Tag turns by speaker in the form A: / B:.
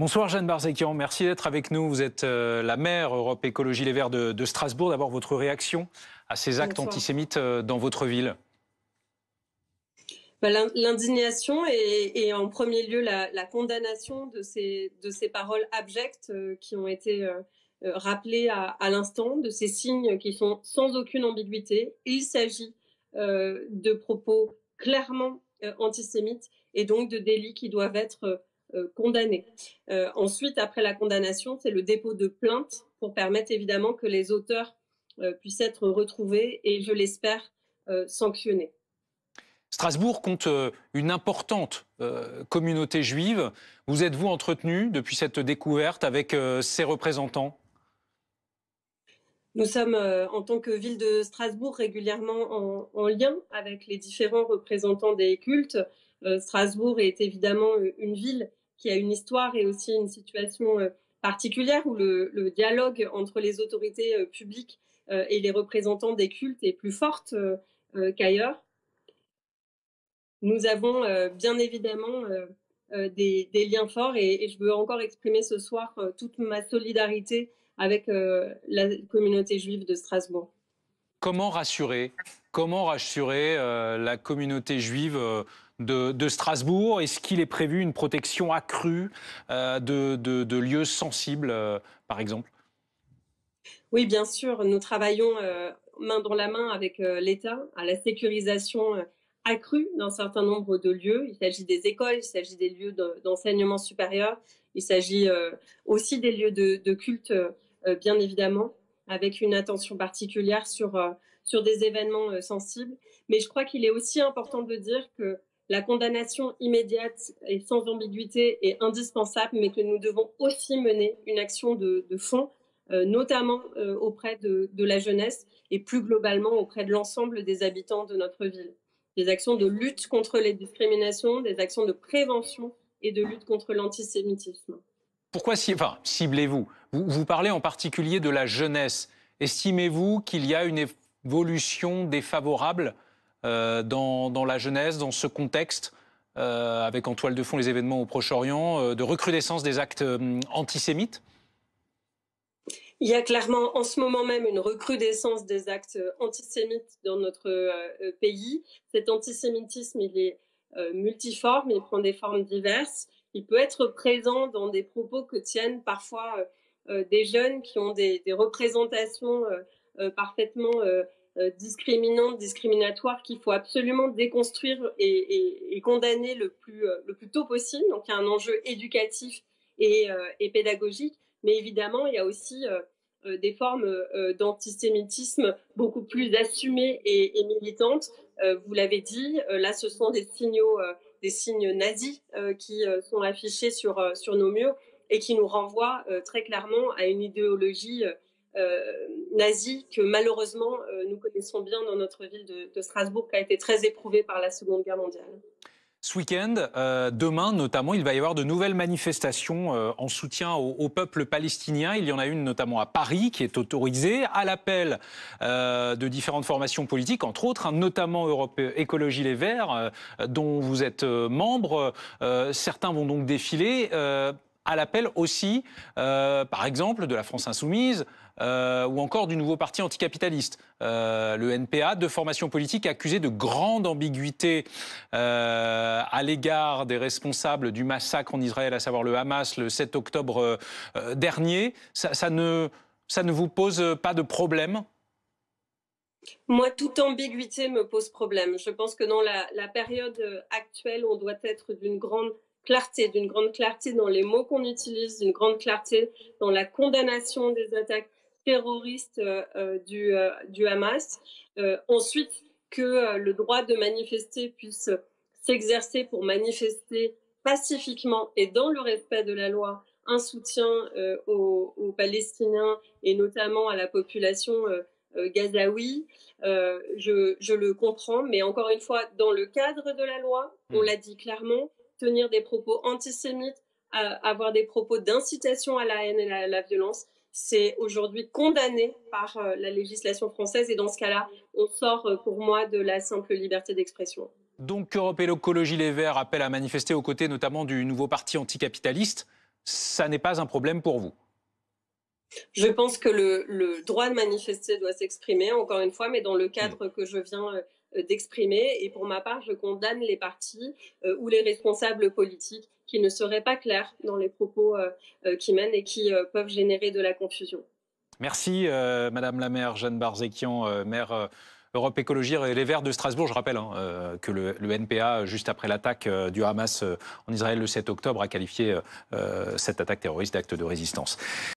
A: Bonsoir Jeanne Barzekian, merci d'être avec nous. Vous êtes la maire Europe Écologie Les Verts de Strasbourg. D'abord, votre réaction à ces actes
B: Bonsoir.
A: antisémites dans votre ville?
B: L'indignation et en premier lieu la condamnation de ces paroles abjectes qui ont été rappelées à l'instant, de ces signes qui sont sans aucune ambiguïté. Il s'agit de propos clairement antisémites et donc de délits qui doivent être condamnés. Ensuite, après la condamnation, c'est le dépôt de plainte pour permettre évidemment que les auteurs puissent être retrouvés et, je l'espère, sanctionnés.
A: Strasbourg compte une importante communauté juive. Vous êtes-vous entretenu depuis cette découverte avec ses représentants?
B: Nous sommes, en tant que ville de Strasbourg, régulièrement en lien avec les différents représentants des cultes. Strasbourg est évidemment une ville qui a une histoire et aussi une situation particulière où le dialogue entre les autorités publiques et les représentants des cultes est plus forte qu'ailleurs. Nous avons bien évidemment des liens forts et je veux encore exprimer ce soir toute ma solidarité avec la communauté juive de Strasbourg.
A: Comment rassurer la communauté juive de Strasbourg? Est-ce qu'il est prévu une protection accrue de lieux sensibles, par exemple?
B: Oui, bien sûr, nous travaillons main dans la main avec l'État à la sécurisation accrue d'un certain nombre de lieux. Il s'agit des écoles, il s'agit des lieux d'enseignement supérieur, il s'agit aussi des lieux de culte, bien évidemment, avec une attention particulière sur des événements sensibles. Mais je crois qu'il est aussi important de dire que la condamnation immédiate et sans ambiguïté est indispensable, mais que nous devons aussi mener une action de fond, notamment auprès de la jeunesse et plus globalement auprès de l'ensemble des habitants de notre ville. Des actions de lutte contre les discriminations, des actions de prévention et de lutte contre l'antisémitisme.
A: Pourquoi ciblez-vous? Vous parlez en particulier de la jeunesse. Estimez-vous qu'il y a une évolution défavorable dans la jeunesse, dans ce contexte, avec en toile de fond les événements au Proche-Orient, de recrudescence des actes antisémites?
B: Il y a clairement en ce moment même une recrudescence des actes antisémites dans notre pays. Cet antisémitisme, il est multiforme, il prend des formes diverses. Il peut être présent dans des propos que tiennent parfois des jeunes qui ont des représentations parfaitement discriminantes, discriminatoires, qu'il faut absolument déconstruire et condamner le plus tôt possible. Donc il y a un enjeu éducatif et pédagogique. Mais évidemment, il y a aussi des formes d'antisémitisme beaucoup plus assumées et militantes. Vous l'avez dit, là, ce sont des signes nazis qui sont affichés sur nos murs et qui nous renvoient très clairement à une idéologie nazie que malheureusement nous connaissons bien dans notre ville de Strasbourg, qui a été très éprouvée par la Seconde Guerre mondiale.
A: Ce week-end, demain notamment, il va y avoir de nouvelles manifestations en soutien au peuple palestinien. Il y en a une notamment à Paris qui est autorisée à l'appel de différentes formations politiques, entre autres, notamment Europe Écologie Les Verts, dont vous êtes membre. Certains vont donc défiler à l'appel aussi, par exemple, de la France Insoumise, ou encore du nouveau parti anticapitaliste, le NPA, deux formations politiques accusées de grande ambiguïté à l'égard des responsables du massacre en Israël, à savoir le Hamas, le 7 octobre dernier. Ça ne vous pose pas de problème?
B: Moi, toute ambiguïté me pose problème. Je pense que dans la période actuelle, on doit être d'une grande clarté dans les mots qu'on utilise, d'une grande clarté dans la condamnation des attaques terroristes du Hamas. Ensuite, que le droit de manifester puisse s'exercer pour manifester pacifiquement et dans le respect de la loi un soutien aux Palestiniens et notamment à la population gazaoui. Je le comprends, mais encore une fois, dans le cadre de la loi, on l'a dit clairement, tenir des propos antisémites, avoir des propos d'incitation à la haine et à la violence, c'est aujourd'hui condamné par la législation française et dans ce cas-là, on sort pour moi de la simple liberté d'expression.
A: Donc Europe Écologie Les Verts appelle à manifester aux côtés notamment du nouveau parti anticapitaliste. ça n'est pas un problème pour vous?
B: Je pense que le droit de manifester doit s'exprimer, encore une fois, mais dans le cadre que je viens d'exprimer. Et pour ma part, je condamne les partis ou les responsables politiques qui ne seraient pas clairs dans les propos qu'ils mènent et qui peuvent générer de la confusion.
A: Merci, Madame la maire Jeanne Barzéquian, maire Europe Écologie et Les Verts de Strasbourg. Je rappelle que le NPA, juste après l'attaque du Hamas en Israël le 7 octobre, a qualifié cette attaque terroriste d'acte de résistance.